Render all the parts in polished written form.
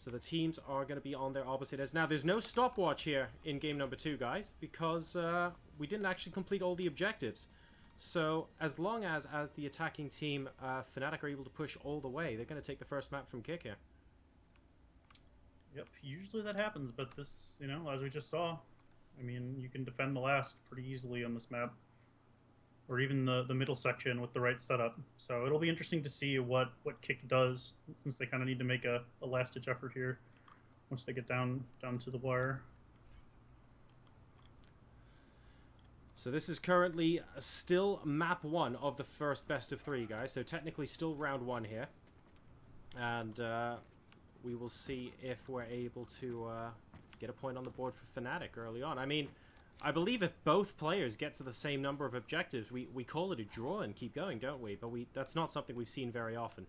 So the teams are going to be on their opposite ends. Now, there's no stopwatch here in game number 2, guys, because we didn't actually complete all the objectives. So as long as the attacking team, Fnatic, are able to push all the way, they're going to take the first map from K1ck here. Yep, usually that happens, but this, you know, as we just saw, I mean, you can defend the last pretty easily on this map. Or even the middle section with the right setup. So it'll be interesting to see what K1ck does, since they kind of need to make a last-ditch effort here once they get down to the wire. So this is currently still map 1 of the first best of 3, guys. So technically still round 1 here. And we will see if we're able to get a point on the board for Fnatic early on. I mean, I believe if both players get to the same number of objectives, we call it a draw and keep going, don't we? But that's not something we've seen very often.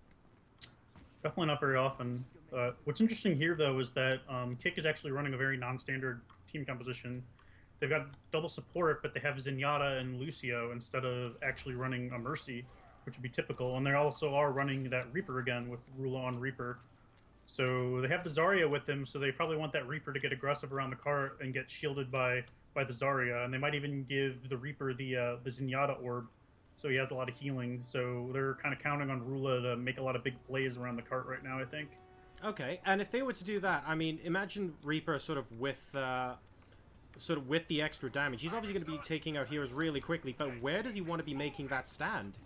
Definitely not very often. What's interesting here, though, is that K1ck is actually running a very non-standard team composition. They've got double support, but they have Zenyatta and Lucio instead of actually running a Mercy, which would be typical. And they also are running that Reaper again with Rula on Reaper. So they have the Zarya with them, so they probably want that Reaper to get aggressive around the cart and get shielded by the Zarya. And they might even give the Reaper the Zenyatta orb, so he has a lot of healing. So they're kind of counting on Rula to make a lot of big plays around the cart right now, I think. Okay, and if they were to do that, I mean, imagine Reaper sort of with the extra damage. He's obviously going to be taking out heroes really quickly, but where does he want to be making that stand?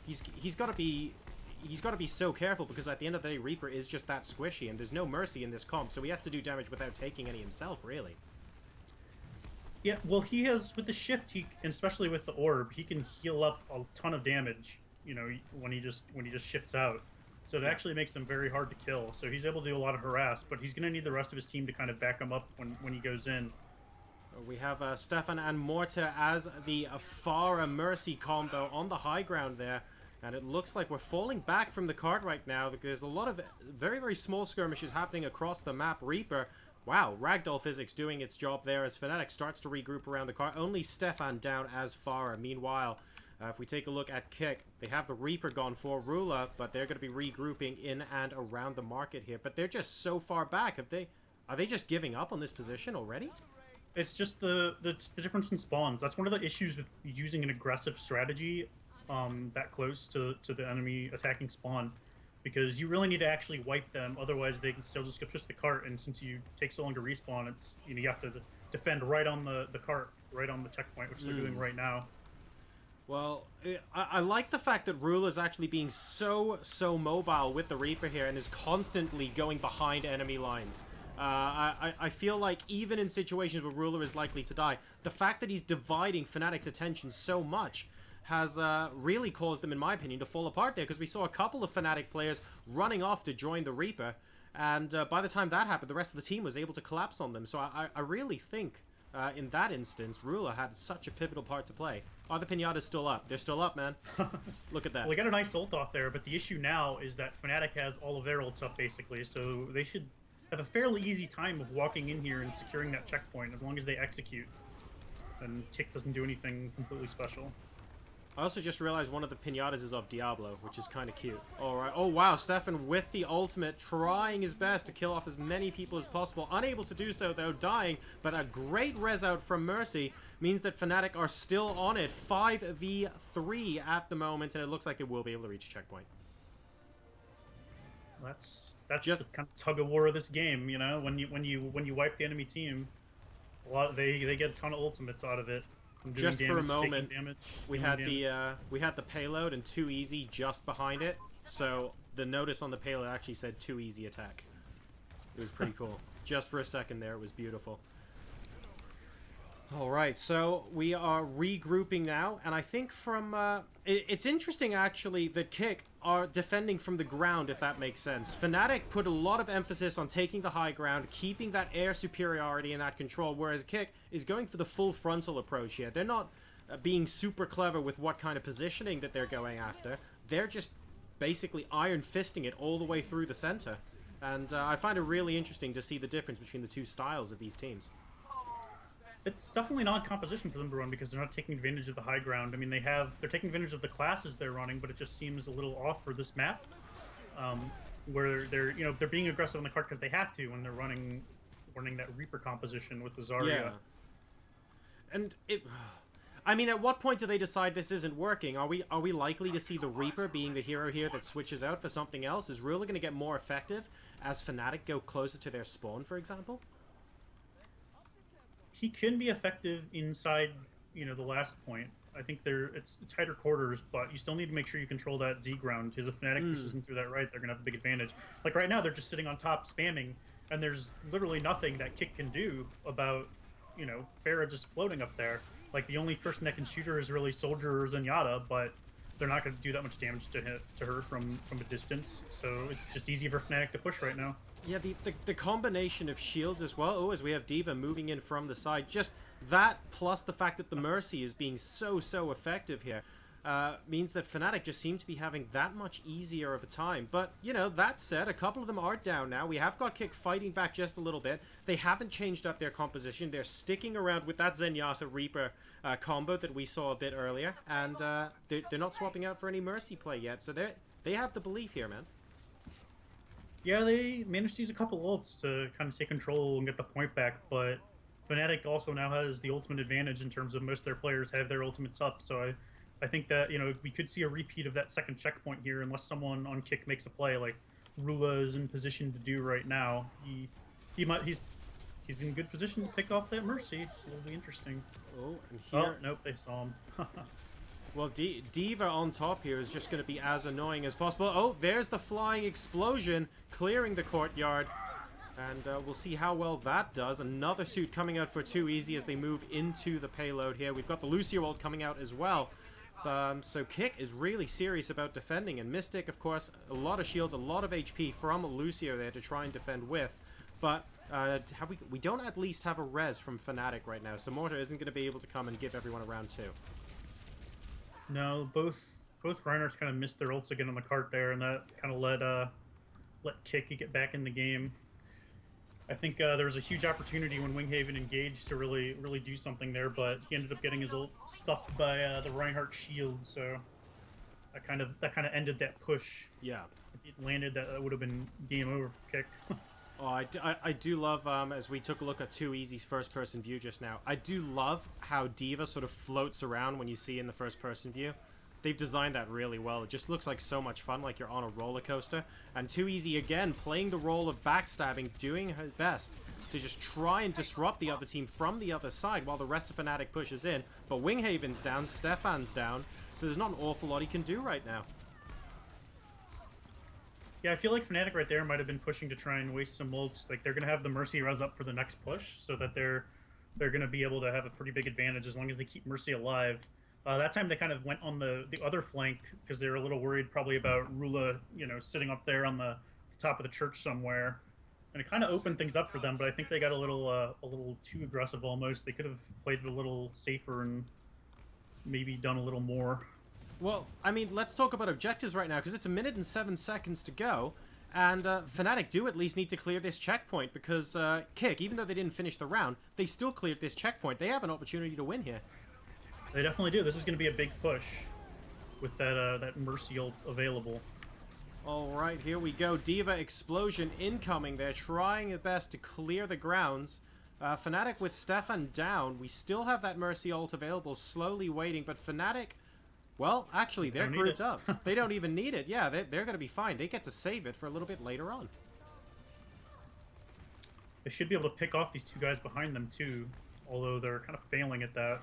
He's got to be so careful, because at the end of the day, Reaper is just that squishy, and there's no Mercy in this comp, so he has to do damage without taking any himself, really. Yeah, well, he has, with the shift, and especially with the orb, he can heal up a ton of damage, you know, when he just shifts out. So it actually makes him very hard to kill. So he's able to do a lot of harass, but he's going to need the rest of his team to kind of back him up when he goes in. We have Stefan and Morta as the Pharah Mercy combo on the high ground there. And it looks like we're falling back from the cart right now. There's a lot of very, very small skirmishes happening across the map. Reaper, wow, Ragdoll Physics doing its job there as Fnatic starts to regroup around the cart. Only Stefan down as Pharah. Meanwhile, if we take a look at K1ck, they have the Reaper gone for Rula, but they're going to be regrouping in and around the market here. But they're just so far back. Are they just giving up on this position already? It's just the difference in spawns. That's one of the issues with using an aggressive strategy that close to the enemy attacking spawn, because you really need to actually wipe them, otherwise they can still just push the cart, and since you take so long to respawn, it's, you know, you have to defend right on the cart, right on the checkpoint, which they're doing right now. Well, I like the fact that Rula is actually being so mobile with the Reaper here and is constantly going behind enemy lines. I feel like even in situations where Ruler is likely to die, the fact that he's dividing Fnatic's attention so much has really caused them, in my opinion, to fall apart there, because we saw a couple of Fnatic players running off to join the Reaper, and by the time that happened, the rest of the team was able to collapse on them. So I really think, in that instance, Ruler had such a pivotal part to play. Oh, the Pinata's still up. They're still up, man. Look at that. Well, they got a nice ult off there, but the issue now is that Fnatic has all of their ults up, basically, so they should have a fairly easy time of walking in here and securing that checkpoint, as long as they execute. And K1ck doesn't do anything completely special. I also just realized one of the pinatas is of Diablo, which is kind of cute. Alright. Oh, wow. Stefan with the ultimate, trying his best to kill off as many people as possible. Unable to do so, though, dying. But a great res out from Mercy means that Fnatic are still on it. 5v3 at the moment, and it looks like they will be able to reach a checkpoint. That's just the kind of tug of war of this game, you know. When you wipe the enemy team, they get a ton of ultimates out of it. Just damage, for a moment, we had the payload and too easy just behind it. So the notice on the payload actually said too easy attack. It was pretty cool. Just for a second there, it was beautiful. Alright, so we are regrouping now, and I think from... it's interesting, actually, that K1ck are defending from the ground, if that makes sense. Fnatic put a lot of emphasis on taking the high ground, keeping that air superiority and that control, whereas K1ck is going for the full frontal approach here. They're not being super clever with what kind of positioning that they're going after. They're just basically iron fisting it all the way through the center. And I find it really interesting to see the difference between the two styles of these teams. It's definitely not composition for them to run, because they're not taking advantage of the high ground. I mean, they're taking advantage of the classes they're running, but it just seems a little off for this map. where they're being aggressive on the card because they have to when they're running that Reaper composition with the Zarya. Yeah. And I mean, at what point do they decide this isn't working? Are we likely to see the Reaper being the hero here that switches out for something else? Is Rula going to get more effective as Fnatic go closer to their spawn, for example? He can be effective inside, the last point. I think it's tighter quarters, but you still need to make sure you control that Z ground, because if Fnatic pushes in through that right, they're going to have a big advantage. Like right now, they're just sitting on top spamming, and there's literally nothing that K1ck can do about, Pharah just floating up there. Like, the only person that can shoot her is really Soldier or Zenyatta, but they're not going to do that much damage to her from a distance. So it's just easy for Fnatic to push right now. Yeah, the combination of shields as well. Oh, as we have D.Va moving in from the side. Just that, plus the fact that the Mercy is being so effective here, means that Fnatic just seem to be having that much easier of a time. But, that said, a couple of them are down now. We have got K1ck fighting back just a little bit. They haven't changed up their composition. They're sticking around with that Zenyatta Reaper combo that we saw a bit earlier. And they're not swapping out for any Mercy play yet. So they have the belief here, man. Yeah, they managed to use a couple ults to kind of take control and get the point back, but Fnatic also now has the ultimate advantage in terms of most of their players have their ultimates up, so I think that, we could see a repeat of that second checkpoint here unless someone on K1ck makes a play like Rula is in position to do right now. He's in good position to pick off that Mercy. It'll be interesting. Oh, and here... Oh, nope, they saw him. Well, D.Va on top here is just going to be as annoying as possible. Oh, there's the flying explosion clearing the courtyard. And we'll see how well that does. Another suit coming out for 2easy as they move into the payload here. We've got the Lucio ult coming out as well. So K1ck is really serious about defending. And Mystic, of course, a lot of shields, a lot of HP from Lucio there to try and defend with. But we don't at least have a res from Fnatic right now. So Mortar isn't going to be able to come and give everyone a round 2. No, both Reinhardts kind of missed their ults again on the cart there, and that kind of let K1ck get back in the game. I think there was a huge opportunity when Winghaven engaged to really do something there, but he ended up getting his ult stuffed by the Reinhardt shield, so that kind of ended that push. Yeah. If it landed, that would have been game over for K1ck. Oh, I do love, as we took a look at 2easy's first-person view just now, I do love how D.Va sort of floats around when you see in the first-person view. They've designed that really well. It just looks like so much fun, like you're on a roller coaster. And 2easy, again, playing the role of backstabbing, doing her best to just try and disrupt the other team from the other side while the rest of Fnatic pushes in. But Winghaven's down, Stefan's down, so there's not an awful lot he can do right now. Yeah, I feel like Fnatic right there might have been pushing to try and waste some ults. Like, they're going to have the Mercy res up for the next push, so that they're going to be able to have a pretty big advantage as long as they keep Mercy alive. That time they kind of went on the other flank because they were a little worried probably about Rula, sitting up there on the top of the church somewhere. And it kind of opened things up for them, but I think they got a little too aggressive almost. They could have played it a little safer and maybe done a little more. Well, I mean, let's talk about objectives right now, because it's 1 minute and 7 seconds to go, and Fnatic do at least need to clear this checkpoint, because K1ck, even though they didn't finish the round, they still cleared this checkpoint. They have an opportunity to win here. They definitely do. This is going to be a big push with that Mercy ult available. All right, here we go. D.Va explosion incoming. They're trying their best to clear the grounds. Fnatic with Stefan down. We still have that Mercy ult available, slowly waiting, but Fnatic... Well, actually, they're grouped up. They don't even need it. Yeah, they're going to be fine. They get to save it for a little bit later on. They should be able to pick off these two guys behind them, too. Although they're kind of failing at that.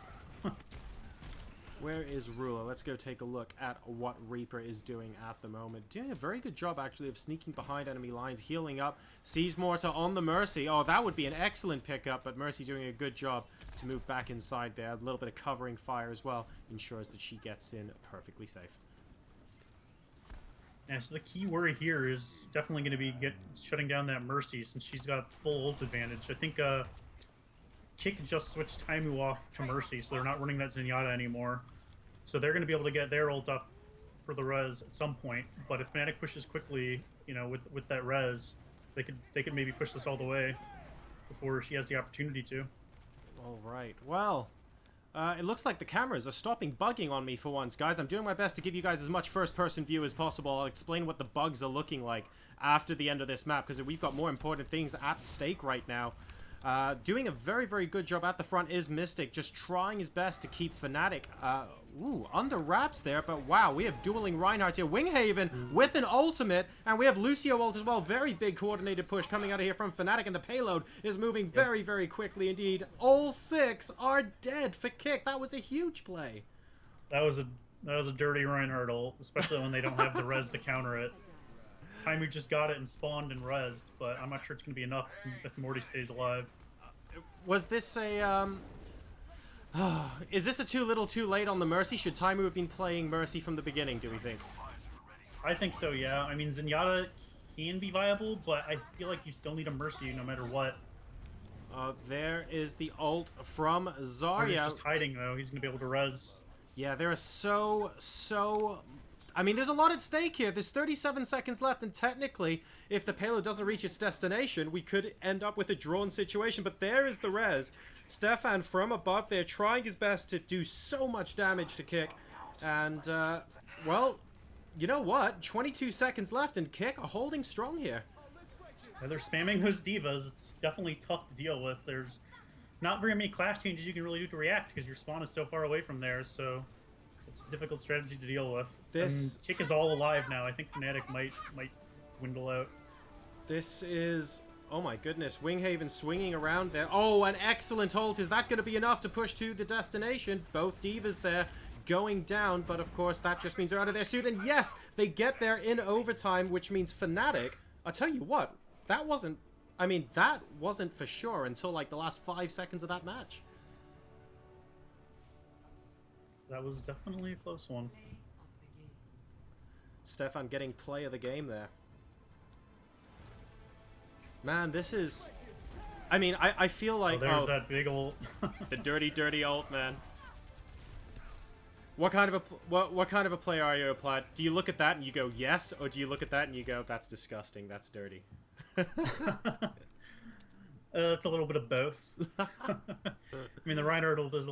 Where is Rula? Let's go take a look at what Reaper is doing at the moment. Doing a very good job, actually, of sneaking behind enemy lines, healing up. Sees Mortar on the Mercy. Oh, that would be an excellent pickup, but Mercy doing a good job to move back inside there. A little bit of covering fire as well ensures that she gets in perfectly safe. Yeah, so the key worry here is definitely going to be shutting down that Mercy since she's got full ult advantage. I think K1ck just switched Taimu off to Mercy, so they're not running that Zenyatta anymore. So they're going to be able to get their ult up for the res at some point. But if Fnatic pushes quickly, with that res, they could maybe push this all the way before she has the opportunity to. All right. Well, It looks like the cameras are stopping bugging on me for once, guys. I'm doing my best to give you guys as much first-person view as possible. I'll explain what the bugs are looking like after the end of this map, because we've got more important things at stake right now. Doing a very, very good job at the front is Mystic, just trying his best to keep Fnatic, under wraps there, but wow, we have dueling Reinhardt here. Winghaven with an ultimate, and we have Lucio ult as well. Very big coordinated push coming out of here from Fnatic, and the payload is moving very, very quickly indeed. All 6 are dead for K1ck. That was a huge play. That was a dirty Reinhardt ult, especially when they don't have the res to counter it. Time we just got it and spawned and rezzed, but I'm not sure it's going to be enough if Morty stays alive. Was this a, is this a too little too late on the Mercy? Should Taimu have been playing Mercy from the beginning, do we think? I think so, yeah. I mean, Zenyatta can be viable, but I feel like you still need a Mercy no matter what. There is the ult from Zarya. He's just hiding, though. He's going to be able to res. Yeah, there are so... I mean, there's a lot at stake here. There's 37 seconds left, and technically, if the payload doesn't reach its destination, we could end up with a drawn situation. But there is the res. Stefan from above there trying his best to do so much damage to K1ck. And, well, you know what? 22 seconds left, and K1ck are holding strong here. Yeah, they're spamming those divas. It's definitely tough to deal with. There's not very many class changes you can really do to react because your spawn is so far away from there, so... It's a difficult strategy to deal with. This K1ck is all alive now. I think Fnatic might dwindle out. This is... Oh my goodness. Winghaven swinging around there. Oh, an excellent ult. Is that going to be enough to push to the destination? Both divas there going down, but of course that just means they're out of their suit. And yes, they get there in overtime, which means Fnatic... I'll tell you what, that wasn't... I mean, that wasn't for sure until like the last 5 seconds of that match. That was definitely a close one. Stefan getting play of the game there. Man, this is... I mean, I feel like... There's that big ult. The dirty, dirty ult, man. What kind of a player are you, Plaid? Do you look at that and you go, yes? Or do you look at that and you go, that's disgusting, that's dirty? It's a little bit of both. I mean, the Reinhardt ult is